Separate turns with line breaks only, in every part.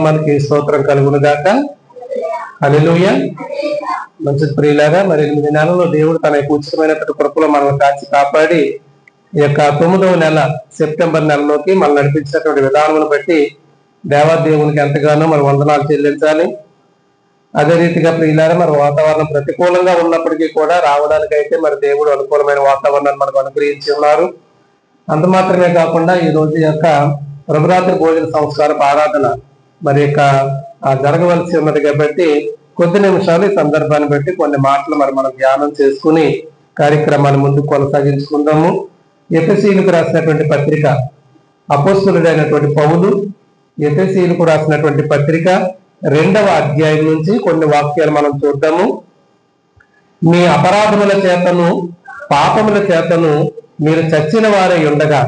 మనకి స్తోత్రం కలుగును గాక. హల్లెలూయా. మంచిది ప్రియులారా, మరి 8 నెలల్లో దేవుడు తన యొక్క ఉచితమైనటువంటి కృపలో మనల్ని కాచి కాపాడి ఈ యొక్క 9వ నెల సెప్టెంబర్ నెలలోకి మనం నడిపించినటువంటి విధానమును బట్టి దేవాదేవునికి ఎంతగానో మరి వందనాలు చెల్లించాలి. అదే రీతిగా ప్రియులారా, మరి వాతావరణం ప్రతికూలంగా ఉన్నప్పటికీ కూడా రావడానికైతే మరి దేవుడు అనుకూలమైన వాతావరణాన్ని మనకు అనుగ్రహించి ఉన్నారు. అంత మాత్రమే కాకుండా ఈ రోజు యొక్క ప్రభురాత్రి భోజన సంస్కారపు ఆరాధన మరి జరగవలసి ఉన్నది కాబట్టి కొద్ది నిమిషాలు ఈ సందర్భాన్ని బట్టి కొన్ని మాటలు మరి మనం ధ్యానం చేసుకుని కార్యక్రమాన్ని ముందుకు కొనసాగించుకుందాము. ఎఫెసీయులకు రాసినటువంటి పత్రిక, అపోస్తలుడైనటువంటి పౌలు ఎఫెసీయులకు రాసినటువంటి పత్రిక 2వ అధ్యాయం నుంచి కొన్ని వాక్యాలు మనం చూద్దాము. మీ అపరాధముల చేతను పాపముల చేతను మీరు చచ్చిన వారై ఉండగా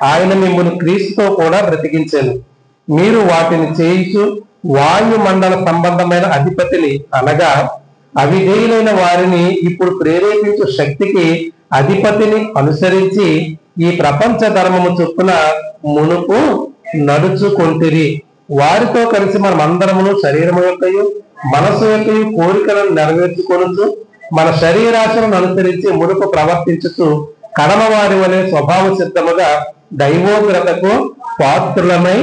ఆయన మిమ్మల్ని క్రీస్తుతో కూడా బ్రతికించాను. మీరు వాటిని చేయించు వాయు మండల సంబంధమైన అధిపతిని అనగా అవిధేయులైన వారిని ఇప్పుడు ప్రేరేపించు శక్తికి అధిపతిని అనుసరించి ఈ ప్రపంచ ధర్మము చొప్పున మునుపు నడుచుకొంటిరి. వారితో కలిసి మనం అందరమును శరీరము యొక్కయు మనసు యొక్కయు కోరికలను నెరవేర్చుకొనుచు మన శరీరాశలను అనుసరించి మునుపు ప్రవర్తించుతూ కడమ వారి వలె స్వభావ సిద్ధముగా దైవోగ్రతకు పాత్రులమై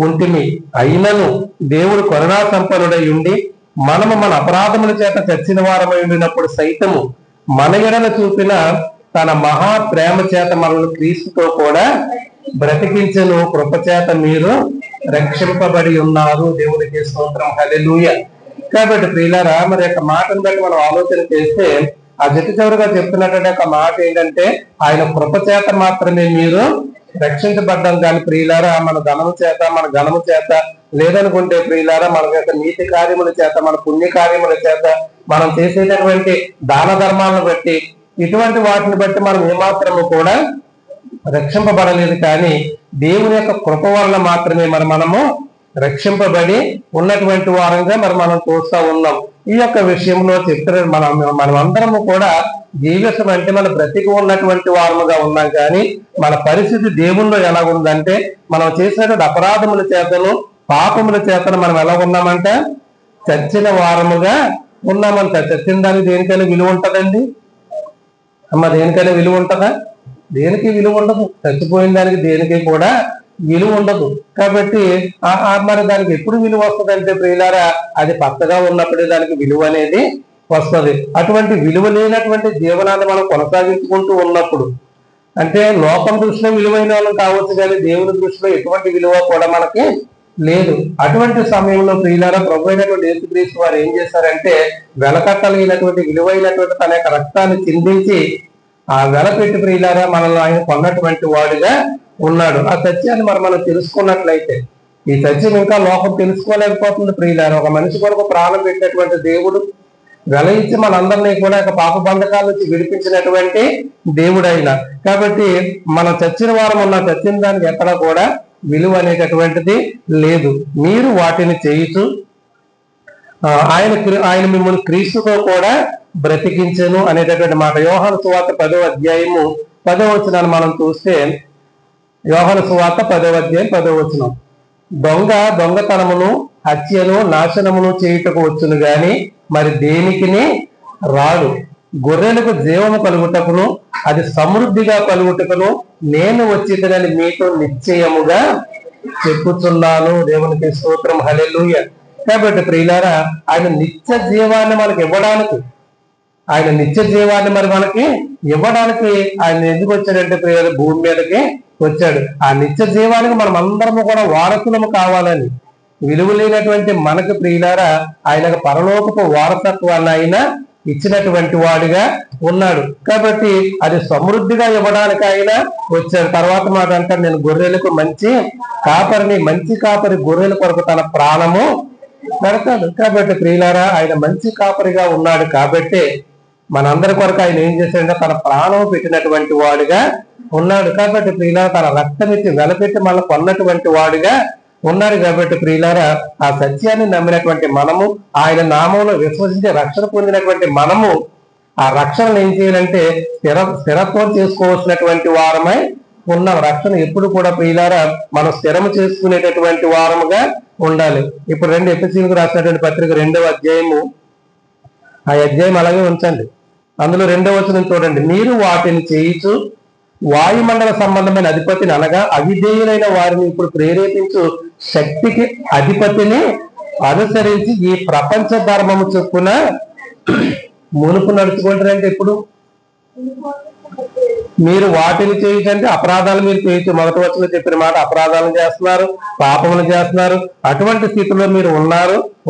ఉంటిమి. అయినను దేవుడు కరుణా సంపన్నుడై ఉండి మనము మన అపరాధముల చేత చచ్చిన వారమై ఉండినప్పుడు సైతము మన ఎడల చూపిన తన మహా ప్రేమ చేత మనల్ని క్రీస్తుతో కూడా బ్రతికించెను. కృపచేత మీరు రక్షింపబడి ఉన్నారు. దేవునికి స్తోత్రం. హల్లెలూయా. కాబట్టి ప్రియులారా, మరి యొక్క మాటను బట్టి మనం ఆలోచన చేస్తే ఆ జట్టు చివరిగా చెప్తున్నటువంటి ఒక మాట ఏంటంటే ఆయన కృపచేత మాత్రమే మీరు రక్షించబడ్డాం. కానీ ప్రియులారా, మన ధనము చేత మన ఘనము చేత లేదనుకుంటే ప్రియులారా, మన యొక్క నీతి కార్యముల చేత మన పుణ్య కార్యముల చేత మనం చేసేటటువంటి దాన ధర్మాలను బట్టి ఇటువంటి వాటిని బట్టి మనం ఏమాత్రము కూడా రక్షింపబడలేదు. కానీ దేవుని యొక్క కృప వలన మాత్రమే మనము రక్షింపబడి ఉన్నటువంటి వారంగా మనం చూస్తూ ఉన్నాం. ఈ యొక్క విషయంలో చెప్తున్నారు మనమందరము కూడా జీవితం అంటే మన బ్రతికి ఉన్నటువంటి వారముగా ఉన్నాం. కానీ మన పరిస్థితి దేవుల్లో ఎలా ఉందంటే మనం చేసినటువంటి అపరాధముల చేతను పాపముల చేతను మనం ఎలా ఉన్నామంటే చచ్చిన వారముగా ఉన్నామంట. చచ్చిన దానికి దేనికైనా విలువ ఉంటుందండి అమ్మ? దేనికైనా విలువ ఉంటుందా? దేనికి విలువ ఉండదు. చచ్చిపోయిన దానికి దేనికి కూడా విలువ ఉండదు. కాబట్టి మరి దానికి ఎప్పుడు విలువ వస్తుంది అంటే ప్రియులారా, అది పచ్చగా ఉన్నప్పుడే దానికి విలువ అనేది వస్తుంది. అటువంటి విలువ లేనటువంటి జీవనాన్ని మనం కొనసాగించుకుంటూ ఉన్నప్పుడు అంటే లోకం దృష్టిలో విలువైన వాళ్ళు కావచ్చు, కానీ దేవుని దృష్టిలో ఎటువంటి విలువ కూడా మనకి లేదు. అటువంటి సమయంలో ప్రియులారా, ప్రభు అయినటువంటి యేసుక్రీస్తు వారు ఏం చేశారంటే వెలకట్టలేనటువంటి విలువైనటువంటి తన యొక్క రక్తాన్ని చిందించి ఆ వెల పెట్టి ప్రియులారా మనల్ని ఆయన కొన్నటువంటి వాడుగా ఉన్నాడు. ఆ సత్యాన్ని మనం తెలుసుకున్నట్లయితే ఈ సత్యం ఇంకా లోకం తెలుసుకోలేకపోతుంది ప్రియులారా. ఒక మనిషి కొరకు ప్రాణం పెట్టినటువంటి దేవుడు వెల ఇచ్చి మనందరినీ కూడా పాప బంధకాల నుంచి విడిపించినటువంటి దేవుడు అయిన. కాబట్టి మనం చచ్చిన వారం ఉన్న చచ్చిన దానికి ఎక్కడ కూడా విలువ అనేటటువంటిది లేదు. మీరు వాటిని చేయుచు ఆయన మిమ్మల్ని క్రీస్తుతో కూడా బ్రతికించెను అనేటటువంటి మాట. యోహాను సువార్త 10వ అధ్యాయము 10వ వచనాన్ని మనం చూస్తే, యోహాను సువార్త 10వ అధ్యాయం 10వ వచనం, దొంగతనమును హత్యను నాశనమును చేయుటకు వచ్చును గాని మరి దేనికిని రాడు. గొర్రెలకు జీవము కలుగుటకును అది సమృద్ధిగా కలుగుటకును నేను వచ్చిందని మీతో నిశ్చయముగా చెప్పుచున్నాను. దేవునికి స్తోత్రం. హల్లెలూయా. కాబట్టి ప్రియులారా, ఆయన నిత్య జీవాన్ని మనకి ఇవ్వడానికి మనకి ఇవ్వడానికి ఆయన ఎందుకు వచ్చాడంటే ప్రియుల భూమి మీదకి వచ్చాడు. ఆ నిత్య జీవానికి మనం అందరము కూడా వారసులము కావాలని విలువ లేనటువంటి మనకు ప్రియులారా ఆయన పరలోకపు వారసత్వాన్ని ఆయన ఇచ్చినటువంటి వాడిగా ఉన్నాడు. కాబట్టి అది సమృద్ధిగా ఇవ్వడానికి ఆయన వచ్చాడు. తర్వాత మాట అంటారు, నేను గొర్రెలకు మంచి కాపరి గొర్రెల కొరకు తన ప్రాణము పెడతాడు. కాబట్టి ప్రియులారా, ఆయన మంచి కాపరిగా ఉన్నాడు. కాబట్టి మనందరి కొరకు ఆయన ఏం చేశాడంటే తన ప్రాణం పెట్టినటువంటి వాడుగా ఉన్నాడు. కాబట్టి ప్రియులారా, తన రక్తం ఇచ్చి వెలపెట్టి మళ్ళీ కొన్నటువంటి వాడుగా ఉన్నాడు. కాబట్టి ప్రియులారా, ఆ సత్యాన్ని నమ్మినటువంటి మనము, ఆయన నామంలో విశ్వసించి రక్షణ పొందినటువంటి మనము ఆ రక్షణను ఏం చేయాలంటే స్థిరత్వం చేసుకోవాల్సినటువంటి వారమై ఉన్నాం. రక్షణ ఎప్పుడు కూడా ప్రియులారా మనం స్థిరము చేసుకునేటటువంటి వారముగా ఉండాలి. ఇప్పుడు ఎఫెసీయులకు రాసినటువంటి పత్రిక 2వ అధ్యాయము, ఆ అధ్యాయం అలాగే ఉంచండి. అందులో 2వ వచనం చూడండి. మీరు వాటిని చేయించు వాయుమండల సంబంధమైన అధిపతిని అనగా అవిధేయులైన వారిని ఇప్పుడు ప్రేరేపించు శక్తికి అధిపతిని అనుసరించి ఈ ప్రపంచ ధర్మము చొప్పున మునుపు నడుచుకుంటారంటే ఇప్పుడు మీరు వాటిని చేయటంటే అపరాధాలు మీరు చేయొచ్చు. మొదటి వచనంలో చెప్పిన మాట, అపరాధాలను చేస్తున్నారు, పాపములు చేస్తున్నారు. అటువంటి స్థితిలో మీరు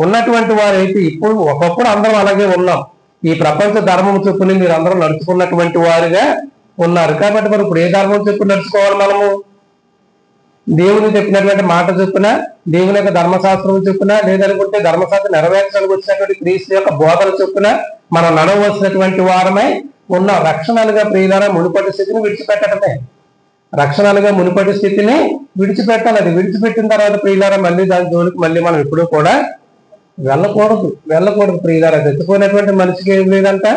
ఉన్నటువంటి వారు అయితే ఇప్పుడు ఒకప్పుడు అందరం అలాగే ఉన్నాం. ఈ ప్రపంచ ధర్మం చొప్పున మీరు అందరూ నడుచుకున్నటువంటి వారుగా ఉన్నారు. కాబట్టి మరి ఇప్పుడు ఏ ధర్మం చొప్పున నడుచుకోవాలి? మనము దేవుని చెప్పినటువంటి మాట చొప్పున, దేవుని యొక్క ధర్మశాస్త్రం చొప్పున, లేదనుకుంటే ధర్మశాస్త్రం నెరవేర్చడానికి వచ్చినటువంటి క్రీస్తు యొక్క బోధన చొప్పున మనం నడవలసినటువంటి వారమై ఉన్నాం. రక్షణలుగా ప్రియులారా మునుపటి స్థితిని విడిచిపెట్టడమే. రక్షణలుగా మునుపటి స్థితిని విడిచిపెట్టాలి. అది విడిచిపెట్టిన తర్వాత ప్రియులారా మళ్ళీ దాని జోలికి మళ్ళీ మనం ఎప్పుడూ కూడా వెళ్ళకూడదు ప్రియులారా. చచ్చిపోయినటువంటి మనిషికి ఏం లేదంట,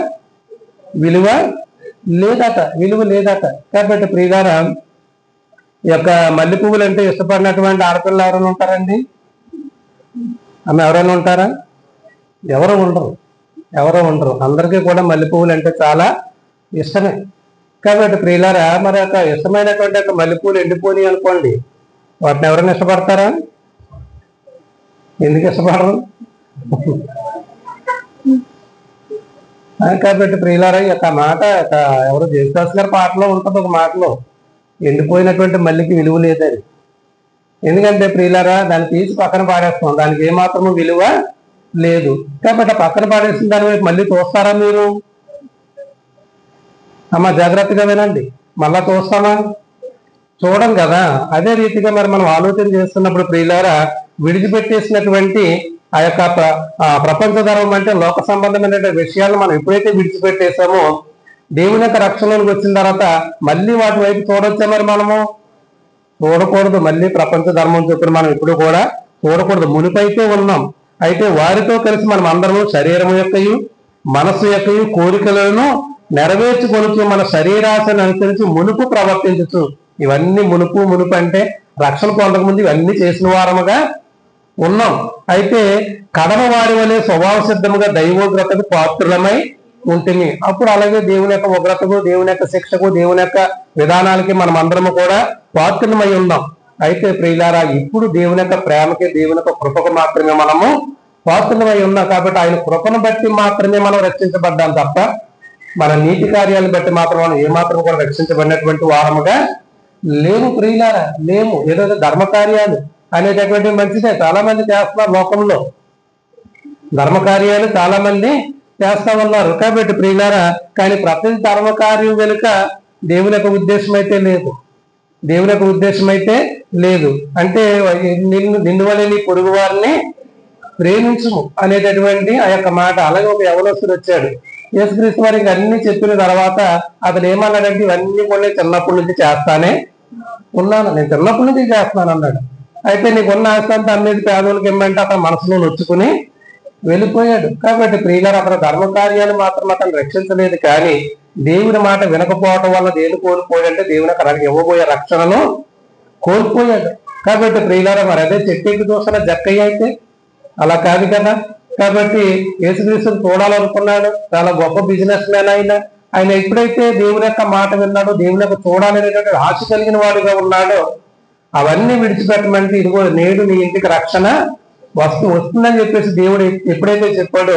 విలువ లేదట. కాబట్టి ప్రియులారా ఈ యొక్క మల్లె పువ్వులు అంటే ఇష్టపడినటువంటి ఆడపిల్లలు ఎవరైనా ఉంటారండి? ఆమె ఎవరైనా ఉంటారా? ఎవరు ఉండరు. అందరికీ కూడా మల్లె పువ్వులు అంటే చాలా ఇష్టమే. కాబట్టి ప్రియులారా మరి యొక్క ఇష్టమైనటువంటి యొక్క మల్లె పువ్వులు ఎండిపోయి అనుకోండి, వాటిని ఎవరైనా ఇష్టపడతారా? ఎందుకు ఇష్టపడరు? కాబట్టి ప్రియులారా ఈ యొక్క మాట ఎవరు జేసుదాస్ గారి పాటలో ఉంటుంది, ఒక మాటలో, ఎండిపోయినటువంటి మల్లికి విలువ లేదని. ఎందుకంటే ప్రియులారా దాన్ని తీసి పక్కన పాడేస్తాం, దానికి ఏమాత్రము విలువ లేదు. కాబట్టి పక్కన పాడేసిన దాని వైపు మళ్ళీ చూస్తారా మీరు? అమ్మ జాగ్రత్తగా వినండి, మళ్ళా చూస్తామా? చూడం కదా. అదే రీతిగా మరి మనం ఆలోచన చేస్తున్నప్పుడు ప్రియులారా విడిచిపెట్టేసినటువంటి ఆ యొక్క ప్రపంచ ధర్మం అంటే లోక సంబంధమైన విషయాలను మనం ఎప్పుడైతే విడిచిపెట్టేసామో దేవుని యొక్క రక్షణలోకి వచ్చిన తర్వాత మళ్ళీ వాటి వైపు చూడొచ్చా? మరి మనము చూడకూడదు. మళ్ళీ ప్రపంచ ధర్మం చొప్పున మనం ఎప్పుడు కూడా చూడకూడదు. మునిపైతే ఉన్నాం. అయితే వారితో కలిసి మనం అందరము శరీరం యొక్కయు మనస్సు యొక్కయు కోరికలను నెరవేర్చుకొనుచు మన శరీరాశను అనుసరించి మునుపు ప్రవర్తించచ్చు. ఇవన్నీ మునుపు అంటే రక్షణ పొందకముందు ఇవన్నీ చేసిన వారముగా ఉన్నాం. అయితే కడమ వారి వలె స్వభావ సిద్ధముగా దైవోగ్రతకు పాత్రులమై ఉంటుంది. అప్పుడు అలాగే దేవుని యొక్క ఉగ్రతకు, దేవుని యొక్క శిక్షకు, దేవుని యొక్క విధానాలకి మనం అందరము కూడా పాత్రులమై ఉన్నాం. అయితే ప్రియులారా ఇప్పుడు దేవుని యొక్క ప్రేమకి, దేవుని యొక్క కృపకు మాత్రమే మనము పాత్రులమై ఉన్నాం. కాబట్టి ఆయన కృపను బట్టి మాత్రమే మనం రక్షించబడ్డాం తప్ప మన నీతి కార్యాలను బట్టి మాత్రం మనం ఏమాత్రం కూడా రక్షించబడినటువంటి వారముగా లేము ప్రియులారా, లేము. ఏదో ధర్మ కార్యాలు అనేటటువంటి మంచిదే, చాలా మంది చేస్తున్నారు లోకంలో. ధర్మ కార్యాలు చాలా మంది చేస్తా ఉన్నారు. కాబట్టి ప్రియులారా కానీ ప్రతి ధర్మ కార్యం వెనుక దేవుని యొక్క ఉద్దేశం అయితే లేదు. అంటే నిన్ను వలె నీ పొరుగు వారిని ప్రేమించుము అనేటటువంటి ఆ యొక్క మాట. అలాగే ఒక యవనస్తుడు వచ్చాడు యేసుక్రీస్తు వారికి అన్ని చెప్పిన తర్వాత అతను ఏమన్నాడంటే ఇవన్నీ కూడా చిన్నప్పటి నుంచి చేస్తానే ఉన్నాను, నేను చిన్నప్పటి నుంచి చేస్తున్నాను అన్నాడు. అయితే నీకున్న ఆస్తి అంతా అన్నిటి పేదలకు ఇమ్మంటే అతను మనసులో నొచ్చుకుని వెళ్ళిపోయాడు. కాబట్టి ప్రియులారా అతను ధర్మ కార్యాలు మాత్రం అతను రక్షించలేదు, కానీ దేవుని మాట వినకపోవడం వల్ల దేని కోల్పోయాడంటే దేవుని ఇవ్వబోయే రక్షణను కోల్పోయాడు. కాబట్టి ప్రియులారా మరి అదే చెట్టెక్కి చూస్తున్న జక్కయ్య అయితే అలా కాదు కదా. కాబట్టి యేసుక్రీస్తుని చూడాలనుకున్నాడు, చాలా గొప్ప బిజినెస్ మ్యాన్ ఆయన ఎప్పుడైతే దేవుని యొక్క మాట విన్నాడో, దేవుని యొక్క చూడాలనేటువంటి ఆశ కలిగిన వాడుగా ఉన్నాడో అవన్నీ విడిచిపెట్టమంటే ఇదిగో నేడు నీ ఇంటికి రక్షణ వస్తుందని చెప్పేసి దేవుడు ఎప్పుడైతే చెప్పాడో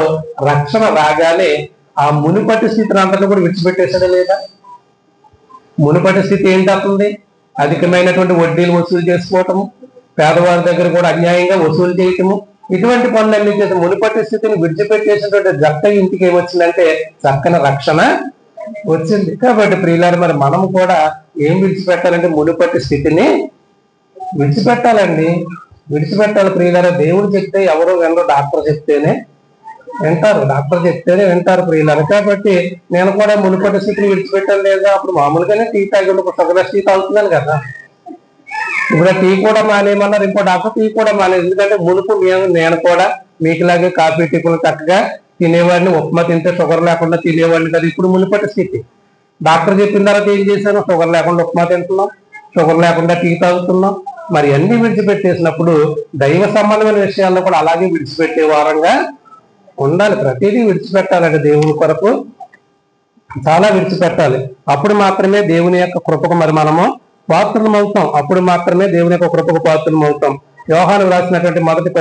రక్షణ రాగానే ఆ మునుపటి స్థితిని అంతటా కూడా విడిచిపెట్టేసాడా లేదా? మునుపటి స్థితి ఏంటవుతుంది? అధికమైనటువంటి వడ్డీలు వసూలు చేసుకోవటము, పేదవారి దగ్గర కూడా అన్యాయంగా వసూలు చేయటము, ఇటువంటి పనులన్నీ చేసి మునుపటి స్థితిని విడిచిపెట్టేసినటువంటి జక్క ఇంటికి ఏమొచ్చిందంటే చక్కని రక్షణ వచ్చింది. కాబట్టి ప్రియులారా మరి మనము కూడా ఏం విడిచిపెట్టాలంటే మునుపటి స్థితిని విడిచిపెట్టాలి ప్రియులారా. దేవుడు చెప్తే ఎవరో వినరు, డాక్టర్ చెప్తేనే వింటారు ప్రియులారా. కాబట్టి నేను కూడా మునుపటి స్థితిని విడిచిపెట్టాను లేదా? అప్పుడు మామూలుగానే టీ తాగి సగల టీ తాగుతున్నాను కదా. ఇప్పుడు టీ కూడా మానేయమన్నారు, ఇంకో డాక్టర్ టీ కూడా మానేది. ఎందుకంటే మునుపు నేను కూడా మీకులాగే కాఫీ టీకులు చక్కగా తినేవాడిని, ఉప్మా తింటే షుగర్ లేకుండా తినేవాడిని కదా. ఇప్పుడు మునుపటి స్థితి డాక్టర్ చెప్పిన తర్వాత ఏం చేశాను? షుగర్ లేకుండా ఉప్మా తింటున్నాం, షుగర్ లేకుండా టీ తాగుతున్నాం. మరి అన్ని విడిచిపెట్టేసినప్పుడు దైవ సంబంధమైన విషయాల్లో కూడా అలాగే విడిచిపెట్టే వారంగా ఉండాలి. ప్రతిదీ విడిచిపెట్టాలంటే దేవుని కొరకు చాలా విడిచిపెట్టాలి. అప్పుడు మాత్రమే దేవుని యొక్క కృపకు మరి మనము పాత్రలం అవుతాం. అప్పుడు మాత్రమే దేవుని యొక్క కృపకు పాత్రలం అవుతాం. యోహాను రాసిన మొదటి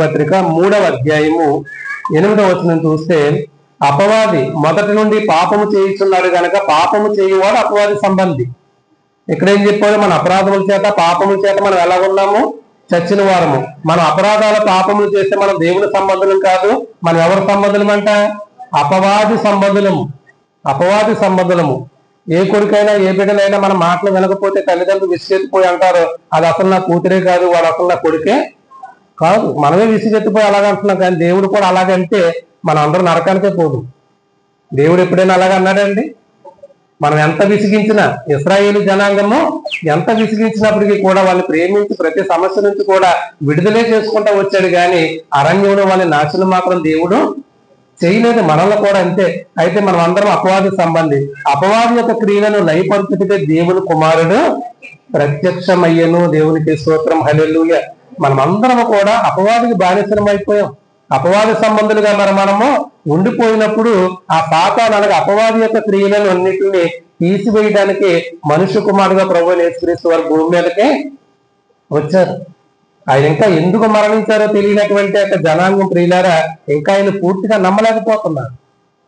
పత్రిక 3వ అధ్యాయము 8వ వచనం చూస్తే, అపవాది మొదటి నుండి పాపము చేయుచున్నాడు గనక పాపము చేయువాడు అపవాది సంబంధి. ఇక్కడ ఏం చెప్పాడు? మన అపరాధముల చేత పాపముల చేత మనం ఎలా ఉన్నాము? చచ్చిన వారము. మనం అపరాధాల పాపములు చేస్తే మనం దేవుని సంబంధులం కాదు. మనం ఎవరి సంబంధులం అంట? అపవాది సంబంధులము. అపవాది సంబంధులము. ఏ కొడుకైనా ఏ బిడ్డలైనా మన మాటలు వినకపోతే తల్లిదండ్రులు విసిగెత్తిపోయి అంటారు, అది అసలు నా కూతురే కాదు, వాడు అసలు నా కొడుకే కాదు. మనమే విసిగెత్తిపోయి అలాగంటున్నాం. కానీ దేవుడు కూడా అలాగంటే మనం అందరూ నరకానికే పోదు. దేవుడు ఎప్పుడైనా అలాగ అన్నాడండి? మనం ఎంత విసిగించినా, ఇశ్రాయేలు జనాంగము ఎంత విసిగించినప్పటికీ కూడా వాళ్ళని ప్రేమించి ప్రతి సమస్య నుంచి కూడా విడుదలే చేసుకుంటా వచ్చాడు. కానీ అరణ్యంలో వాళ్ళని నాశనం మాత్రం దేవుడు చేయలేదు. మనల్ని కూడా అంతే. అయితే మనం అందరం అపవాది సంబంధి. అపవాది యొక్క క్రియలను లయపరుచుటే దేవుని కుమారుడు ప్రత్యక్షమయ్యను. దేవునికి స్తోత్రం, హల్లెలూయా. మనం అందరం కూడా అపవాదికి బానిసలం అయిపోయాం. అపవాది సంబంధులుగా మనము ఉండిపోయినప్పుడు ఆ సాతాను అనగా అపవాది యొక్క క్రియలను అన్నింటినీ తీసివేయడానికి మనుష్య కుమారుడుగా ప్రభువైన యేసుక్రీస్తు వారు భూమి మీదకే వచ్చారు. ఆయన ఇంకా ఎందుకు మరణించారో తెలియనటువంటి యొక్క జనాంగం ప్రియులారా ఇంకా ఆయన పూర్తిగా నమ్మలేకపోతున్నారు.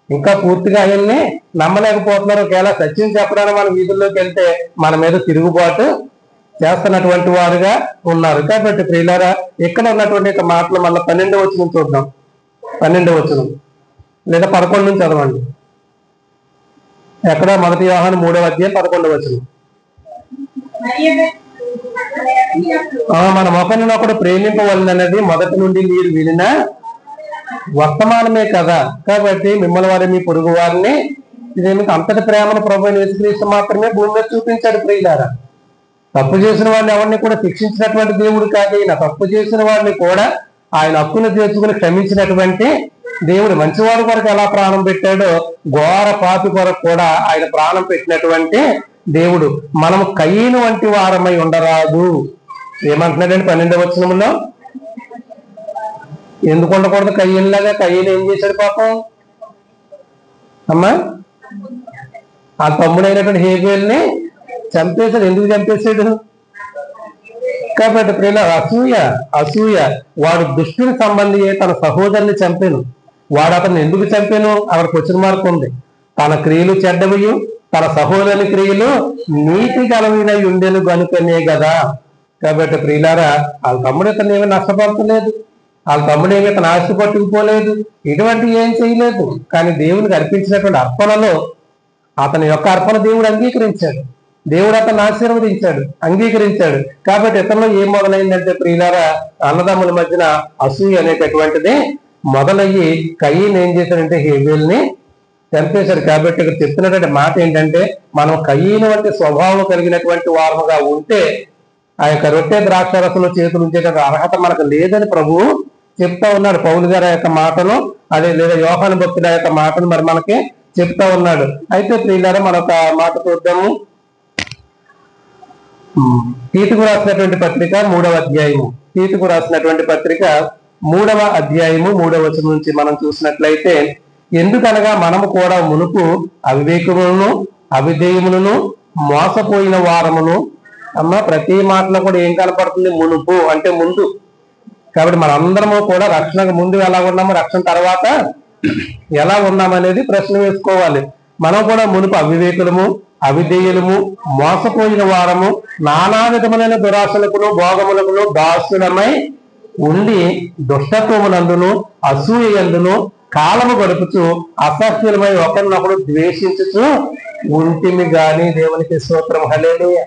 ఇంకా పూర్తిగా ఆయన్ని నమ్మలేకపోతున్నారు. ఒకవేళ సత్యం చెప్పడానికి మన వీధుల్లోకి వెళ్తే మన మీద తిరుగుబాటు చేస్తున్నటువంటి వారుగా ఉన్నారు. కాబట్టి ప్రియులారా ఇక్కడ ఉన్నటువంటి మాటలు మళ్ళీ 12వ వచనం చూద్దాం. 12వ వచనం లేదా 11 నుంచి చదవండి. ఎక్కడ? మొదటి యోహాను 3వ అధ్యాయం 11వ వచనం. మన ఒకరిని ఒకడు ప్రేమింపవలనది మొదటి నుండి మీరు వినిన వర్తమానమే కదా. కాబట్టి మిమ్మల్ని వారి మీ పొరుగు వారిని ఇదేమిటి అంతటి ప్రేమను ప్రభువైన యేసుక్రీస్తు మాత్రమే భూమి మీద చూపించాడు. ప్రియులారా తప్పు చేసిన వారిని ఎవరిని కూడా శిక్షించినటువంటి దేవుడు కాదు. ఈయన తప్పు చేసిన వారిని కూడా ఆయన హక్కును తీర్చుకుని క్షమించినటువంటి దేవుడు. మంచివాడి కొరకు ఎలా ప్రాణం పెట్టాడో ఘోర పాపి కొరకు కూడా ఆయన ప్రాణం పెట్టినటువంటి దేవుడు. మనము కయీను వంటి వారమై ఉండరాదు. ఏమంటున్నాడండి 12వ వచనంలో? ఎందుకు ఉండకూడదు కయీనులాగా? కయీను ఏం చేశాడు పాపం? అమ్మా ఆ తమ్ముడైనటువంటి హేబేల్ని చంపేశాడు. ఎందుకు చంపేశాడు? కాబట్టి ప్రియుల అసూయ వాడు దుష్టుని సంబంధి తన సహోదరుని చంపాను. వాడు అతను ఎందుకు చంపాను? అక్కడ క్వశ్చన్ మార్క్ ఉంది. తన క్రియలు చెడ్డవి, తన సహోదరుని క్రియలు నీతి గలవినై ఉండేను కనుకనే కదా. కాబట్టి ప్రియులారా వాళ్ళ తమ్ముడు ఇతను ఏమీ నష్టపడతలేదు. వాళ్ళ తమ్ముడు ఏమీ ఇతను ఆస్తి పట్టుకుపోలేదు. ఇటువంటి ఏం చేయలేదు. కానీ దేవునికి అర్పించినటువంటి అర్పణలో అతని యొక్క అర్పణ దేవుడు అంగీకరించాడు. దేవుడు అతను ఆశీర్వదించాడు, అంగీకరించాడు. కాబట్టి ఇతరులో ఏం మొదలైందంటే ప్రియులారా అన్నదమ్ముల మధ్యన అసూయ అనేటటువంటిది మొదలయ్యి కయీను ఏం చేశాడంటే హేబేల్ని చంపేశాడు. కాబట్టి ఇక్కడ చెప్తున్నటువంటి మాట ఏంటంటే మనం కయీను వంటి స్వభావం కలిగినటువంటి వారముగా ఉంటే ఆ యొక్క రొట్టె ద్రాక్ష రసంలో చేతులు ఉంచేటటువంటి అర్హత మనకు లేదని ప్రభువు చెప్తా ఉన్నాడు. పౌలు గారి యొక్క మాటను అదే లేదా యోహాను భక్తుల యొక్క మాటను మరి మనకి చెప్తా ఉన్నాడు. అయితే ప్రియులారా మరొక మాట చూద్దాము. తీతుకు రాసినటువంటి పత్రిక 3వ అధ్యాయము. తీతుకు రాసినటువంటి పత్రిక 3వ అధ్యాయము 3వ వచనం నుంచి మనం చూసినట్లయితే, ఎందుకనగా మనము కూడా మునుపు అవివేకములను అవిధేయములను మోసపోయిన వారమును. అమ్మ ప్రతి మాటలో కూడా ఏం కనపడుతుంది? మునుపు అంటే ముందు. కాబట్టి మనందరము కూడా రక్షణకు ముందు ఎలా ఉన్నాము, రక్షణ తర్వాత ఎలా ఉన్నామనేది ప్రశ్న వేసుకోవాలి. మనం కూడా మునుపు అవివేకులము అవిధేయులము మోసపోయిన వారము నానా విధములైన దురాశలకును భోగములకును దాసులమై ఉండి దుష్టత్వమునందును అసూయందును కాలము గడుపుచు అసహ్యులమై ఒకరినొకడు ద్వేషించుచు ఉంటిమి గాని. దేవునికి స్తోత్రం, హల్లెలూయా.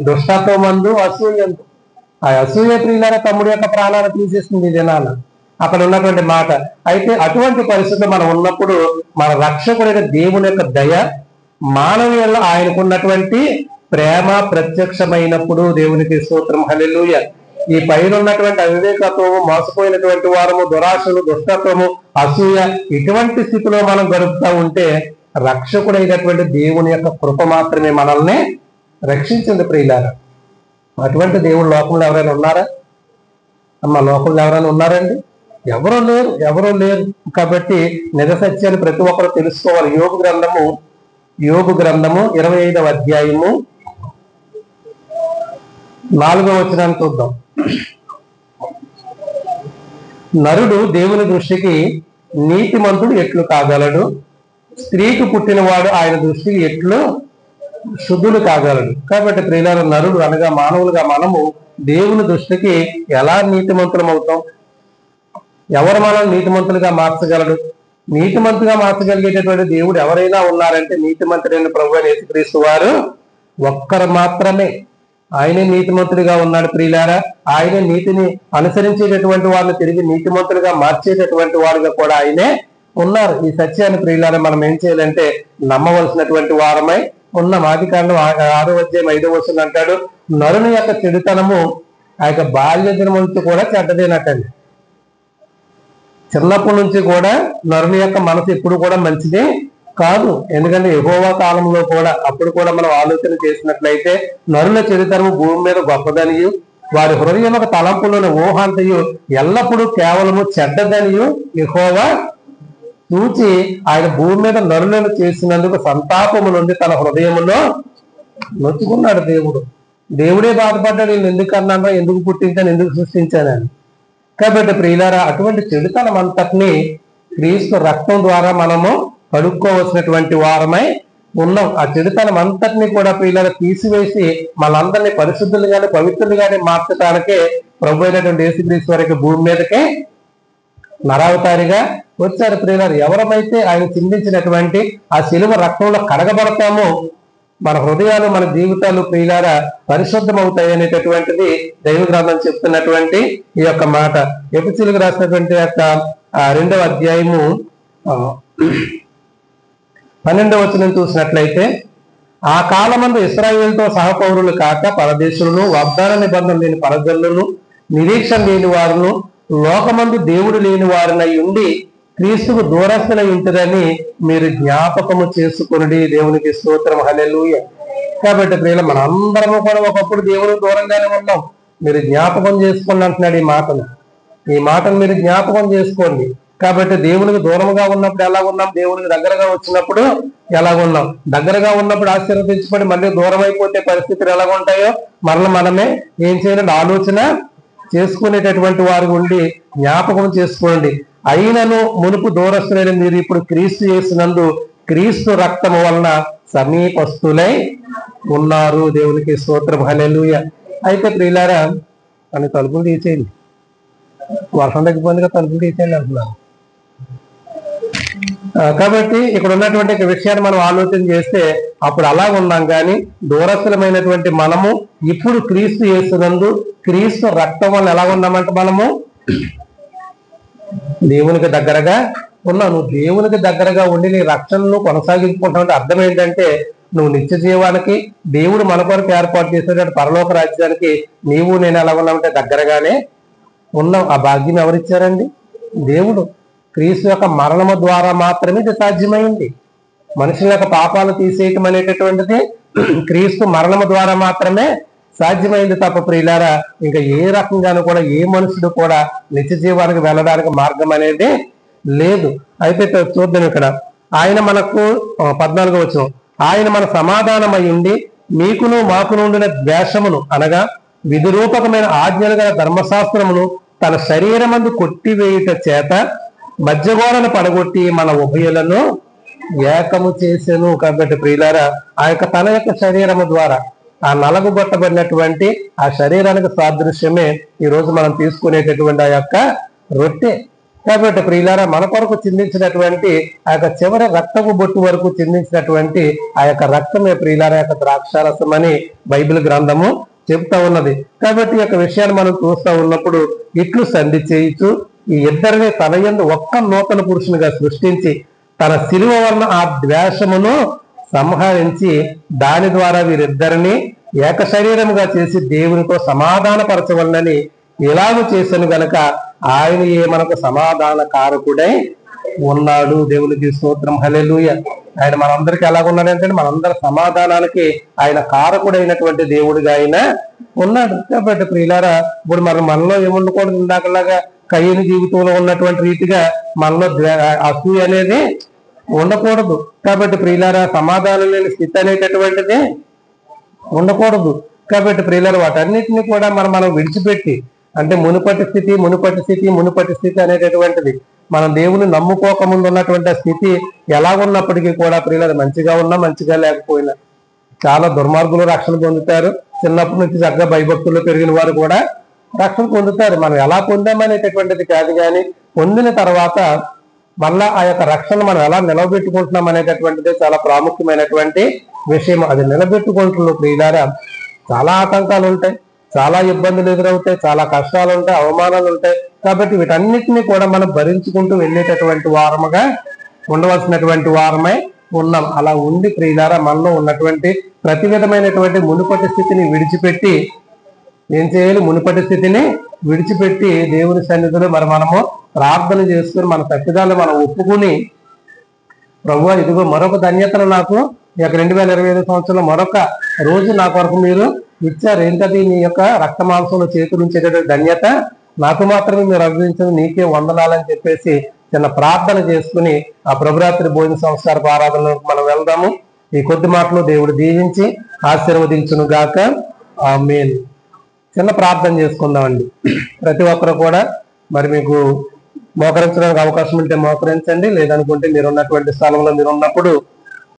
దుష్టత్వమందు అసూయందు. ఆ అసూయ ప్రియులారా తమ్ముడు యొక్క ప్రాణాలు తీసేస్తుంది జనాలు. అక్కడ ఉన్నటువంటి మాట. అయితే అటువంటి పరిస్థితి మనం ఉన్నప్పుడు మన రక్షకుడైన దేవుని యొక్క దయ మానవీయంలో ఆయనకున్నటువంటి ప్రేమ ప్రత్యక్షమైనప్పుడు దేవునికి స్తోత్రం, హల్లెలూయా. ఈ పైన ఉన్నటువంటి అవివేకత్వము మోసపోయినటువంటి వారము దురాశలు దుష్టత్వము అసూయ ఇటువంటి స్థితిలో మనం గడుపుతా ఉంటే రక్షకుడైనటువంటి దేవుని యొక్క కృప మాత్రమే మనల్ని రక్షించింది ప్రియులారా. అటువంటి దేవుడు లోకంలో ఎవరైనా ఉన్నారా? అమ్మ, లోకంలో ఎవరైనా ఉన్నారండి? ఎవరూ లేరు. కాబట్టి నిజ సత్యాన్ని ప్రతి ఒక్కరు తెలుసుకోవాలి. యోబు గ్రంథము 25వ అధ్యాయము 4వ వచనాన్ని చూద్దాం. నరుడు దేవుని దృష్టికి నీతిమంతుడు ఎట్లు కాగలడు? స్త్రీకి పుట్టినవాడు ఆయన దృష్టికి ఎట్లు శుద్ధులు కాగలడు. కాబట్టి ప్రియులారా, నరుడు అనగా మానవులుగా మనము దేవుని దృష్టికి ఎలా నీతిమంతులం అవుతాం? ఎవరు మనం నీతిమంతులుగా మార్చగలడు? నీతిమంతుగా మార్చగలిగేటటువంటి దేవుడు ఎవరైనా ఉన్నారంటే నీతిమంతుడైన ప్రభువైన యేసుక్రీస్తు వారు ఒక్కరు మాత్రమే. ఆయనే నీతిమంతుడిగా ఉన్నాడు ప్రియులారా. ఆయనే నీతిని అనుసరించేటటువంటి వారిని తిరిగి నీతిమంతులుగా మార్చేటటువంటి వారుగా కూడా ఆయనే ఉన్నారు. ఈ సత్యాన్ని ప్రియులారా మనం ఏం చేయాలంటే నమ్మవలసినటువంటి వారమై ఉన్నాం. ఆదికాండం 6వ అధ్యాయం 5వ వచనం అంటాడు, నరుని యొక్క చెడుతనము ఆ యొక్క బాల్య దినం నుంచి కూడా చెడ్డదేనటండి. చిన్నప్పటి నుంచి కూడా నరుని యొక్క మనసు ఎప్పుడు కూడా మంచిదే కాదు. ఎందుకంటే యెహోవా కాలంలో కూడా అప్పుడు కూడా మనం ఆలోచన చేసినట్లయితే నరుల చెడుతనము భూమి మీద గొప్పదనియు వారి హృదయం ఒక తలంపులోని ఊహంతయు ఎల్లప్పుడూ కేవలము చెడ్డదనియు యెహోవా చూచి ఆయన భూమి మీద నరులను చేసినందుకు సంతాపము నుండి తన హృదయంలో నొచ్చుకున్నాడు. దేవుడే బాధపడ్డాడు, నేను ఎందుకు అన్నాను, ఎందుకు పుట్టించాను, ఎందుకు సృష్టించానని. కాబట్టి ప్రియులారా, అటువంటి చెడుతనం అంతటిని క్రీస్తు రక్తం ద్వారా మనము కడుక్కోవలసినటువంటి వారమై ఉన్నాం. ఆ చెడుతనం అంతటిని కూడా ప్రియులారా తీసివేసి మనందరినీ పరిశుద్ధులుగానే పవిత్రులుగానే మార్చడానికే ప్రభు అయినటువంటి యేసుక్రీస్తు వారికి భూమి మీదకే నరావతారిగా వచ్చారు. ప్రియులారా, ఎవరమైతే ఆయన చిందించినటువంటి ఆ శిలువ రక్తంలో కడగబడతామో మన హృదయాలు, మన జీవితాలు ప్రియులారా పరిశుద్ధమవుతాయి అనేటటువంటిది దైవ గ్రంథం చెప్తున్నటువంటి ఈ యొక్క మాట. ఎఫెసీయులకు రాసినటువంటి యొక్క 2వ అధ్యాయము 12వ వచనం చూసినట్లయితే, ఆ కాలమందు ఇశ్రాయేలుతో సహపౌరులు కాక పరదేశులను, వాగ్దాన నిబంధన లేని పరజనులను, నిరీక్షణ లేని వారును, లోకమందు దేవుడు లేని వారినై ఉండి క్రీస్తుకు దూరస్తులై ఉంటుందని మీరు జ్ఞాపకము చేసుకుని దేవునికి స్తోత్రం, హల్లెలూయా. కాబట్టి ప్రియుల మనందరము కూడా ఒకప్పుడు దేవునికి దూరంగానే ఉన్నాం. మీరు జ్ఞాపకం చేసుకోండి అంటున్నాడు ఈ మాటను మీరు జ్ఞాపకం చేసుకోండి. కాబట్టి దేవునికి దూరంగా ఉన్నప్పుడు ఎలా ఉన్నాం, దేవునికి దగ్గరగా వచ్చినప్పుడు ఎలా ఉన్నాం. దగ్గరగా ఉన్నప్పుడు ఆశీర్వదించబడి మళ్ళీ దూరం అయిపోతే పరిస్థితులు ఎలా ఉంటాయో మనమే ఏం చేయాలంటే ఆలోచన చేసుకునేటటువంటి వారు ఉండి జ్ఞాపకం చేసుకోండి. అయినను మునుపు దూరస్తులైన మీరు ఇప్పుడు క్రీస్తు యేసునందు క్రీస్తు రక్తము వలన సమీపస్తులై ఉన్నారు. దేవునికి స్తోత్రం, హల్లెలూయా. అయితే ప్రియులారా, అని తలుపులు తీసేయండి, వర్షం తగ్గిపోయిందిగా తలుపులు తీసేయండి అంటున్నారు. కాబట్టి ఇక్కడ ఉన్నటువంటి విషయాన్ని మనం ఆలోచన చేస్తే అప్పుడు అలా ఉన్నాం. కానీ దూరస్థులమైనటువంటి మనము ఇప్పుడు క్రీస్తు యేసునందు క్రీస్తు రక్తం వల్ల ఎలా ఉన్నామంటే మనము దేవునికి దగ్గరగా ఉన్నావు. నువ్వు దేవునికి దగ్గరగా ఉండి నీ రక్షణను కొనసాగించుకుంటావు. అర్థం ఏంటంటే నువ్వు నిత్య జీవానికి దేవుడు మన కొరకు ఏర్పాటు చేసేటువంటి పరలోక రాజ్యానికి నీవు నేను ఎలా ఉన్నామంటే దగ్గరగానే ఉన్నావు. ఆ భాగ్యం ఎవరిచ్చారండి? దేవుడు. క్రీస్తు యొక్క మరణము ద్వారా మాత్రమే ఇది సాధ్యమైంది. మనుషుల యొక్క పాపాలు తీసేయటం అనేటటువంటిది క్రీస్తు మరణము ద్వారా మాత్రమే సాధ్యమైంది తప్ప ప్రియులారా ఇంకా ఏ రకంగానూ కూడా ఏ మనుషుడు కూడా నిత్య జీవానికి వెళ్ళడానికి మార్గం అనేది లేదు. అయితే చూద్దాం ఇక్కడ, ఆయన మనకు 14వ వచనం, ఆయన మన సమాధానమై ఉండి మీకును మాకును ఉండిన ద్వేషమును అనగా విధిరూపకమైన ఆజ్ఞలు గల ధర్మశాస్త్రమును తన శరీరమందు కొట్టివేయుట చేత మధ్యగోడను పడగొట్టి మన ఉభయులను ఏకము చేసెను. కాబట్టి ప్రియులారా ఆ యొక్క తన యొక్క శరీరము ద్వారా ఆ నలగొట్టబడినటువంటి ఆ శరీరానికి సాదృశ్యమే ఈ రోజు మనం తీసుకునేటటువంటి ఆ యొక్క రొట్టె. కాబట్టి ప్రియులారా మన కొరకు చిందించినటువంటి ఆ యొక్క చివరి రక్తపు బొట్టు వరకు చిందించినటువంటి ఆ యొక్క రక్తమే ప్రియులారా యొక్క ద్రాక్షారసం అని బైబిల్ గ్రంథము చెప్తా ఉన్నది. కాబట్టి ఈ యొక్క విషయాన్ని మనం చూస్తూ ఉన్నప్పుడు ఇట్లు సంధి చేయించు ఈ ఇద్దరిని తన యందు ఒక్క నూతన పురుషునిగా సృష్టించి తన శిలువ వలన ఆ ద్వేషమును సంహరించి దాని ద్వారా వీరిద్దరిని ఏక శరీరముగా చేసి దేవునితో సమాధానపరచవలనని ఇలాగూ చేశాను గనక ఆయన మనకు సమాధాన కారకుడై ఉన్నాడు. దేవునికి స్తోత్రం, హల్లెలూయా. ఆయన మనందరికీ ఎలాగున్నాడంటే మనందరి సమాధానానికి ఆయన కారకుడైనటువంటి దేవుడిగా ఆయన ఉన్నాడు. కాబట్టి ప్రియులారా, ఇప్పుడు మనలో ఏముండకూడదు, ఇందాకలాగా కయ్యని జీవితంలో ఉన్నటువంటి రీతిగా మనలో అసూయ అనేది ఉండకూడదు. కాబట్టి ప్రియులారా, సమాధానం లేని స్థితి అనేటటువంటిది ఉండకూడదు. కాబట్టి ప్రియులారా, వాటన్నిటిని కూడా మనం విడిచిపెట్టి, అంటే మునుపటి స్థితి అనేటటువంటిది మనం దేవుని నమ్ముకోక ముందు ఉన్నటువంటి స్థితి ఎలా ఉన్నప్పటికీ కూడా ప్రియులారా, మంచిగా ఉన్నా మంచిగా లేకపోయినా, చాలా దుర్మార్గులు రక్షణ పొందుతారు. చిన్నప్పటి నుంచి చక్కగా భయభక్తుల్లో పెరిగిన వారు కూడా రక్షణ పొందుతారు. మనం ఎలా పొందామనేటటువంటిది కాదు, కానీ పొందిన తర్వాత మళ్ళా ఆ యొక్క రక్షణ మనం ఎలా నిలబెట్టుకుంటున్నాం అనేటటువంటిది చాలా ప్రాముఖ్యమైనటువంటి విషయం. అది నిలబెట్టుకుంటున్న ప్రియులారా, చాలా ఆటంకాలు ఉంటాయి, చాలా ఇబ్బందులు ఎదురవుతాయి, చాలా కష్టాలు ఉంటాయి, అవమానాలు ఉంటాయి. కాబట్టి వీటన్నిటినీ కూడా మనం భరించుకుంటూ వెళ్ళేటటువంటి వారముగా ఉండవలసినటువంటి వారమై ఉన్నాం. అలా ఉండి ప్రియులారా, మనలో ఉన్నటువంటి ప్రతి విధమైనటువంటి మునుపటి స్థితిని విడిచిపెట్టి ఏం చేయాలి? మునుపటి స్థితిని విడిచిపెట్టి దేవుని సన్నిధిలో మనము ప్రార్థన చేసుకుని మన తప్పిదాలు మనం ఒప్పుకుని, ప్రభువా ఇదిగో మరొక ధన్యతను నాకు ఈ యొక్క 2025 సంవత్సరంలో మరొక రోజు నా కొరకు మీరు ఇచ్చారు. ఏంటది? నీ యొక్క రక్త మాంసంలో చేతులుంచేటటువంటి ధన్యత నాకు మాత్రమే మీరు అనుగ్రహించండి, నీకే వందనాలని చెప్పేసి చిన్న ప్రార్థన చేసుకుని ఆ ప్రభురాత్రి భోజన సంస్కార ఆరాధనలోకి మనం వెళ్దాము. ఈ కొద్ది మాటలు దేవుడు దీవించి ఆశీర్వదించును గాక. ఆమేన్. చిన్న ప్రార్థన చేసుకుందామండి. ప్రతి ఒక్కరు కూడా మరి మీకు మోకరించడానికి అవకాశం ఉంటే మోకరించండి, లేదనుకుంటే మీరు ఉన్నటువంటి స్థలంలో మీరు ఉన్నప్పుడు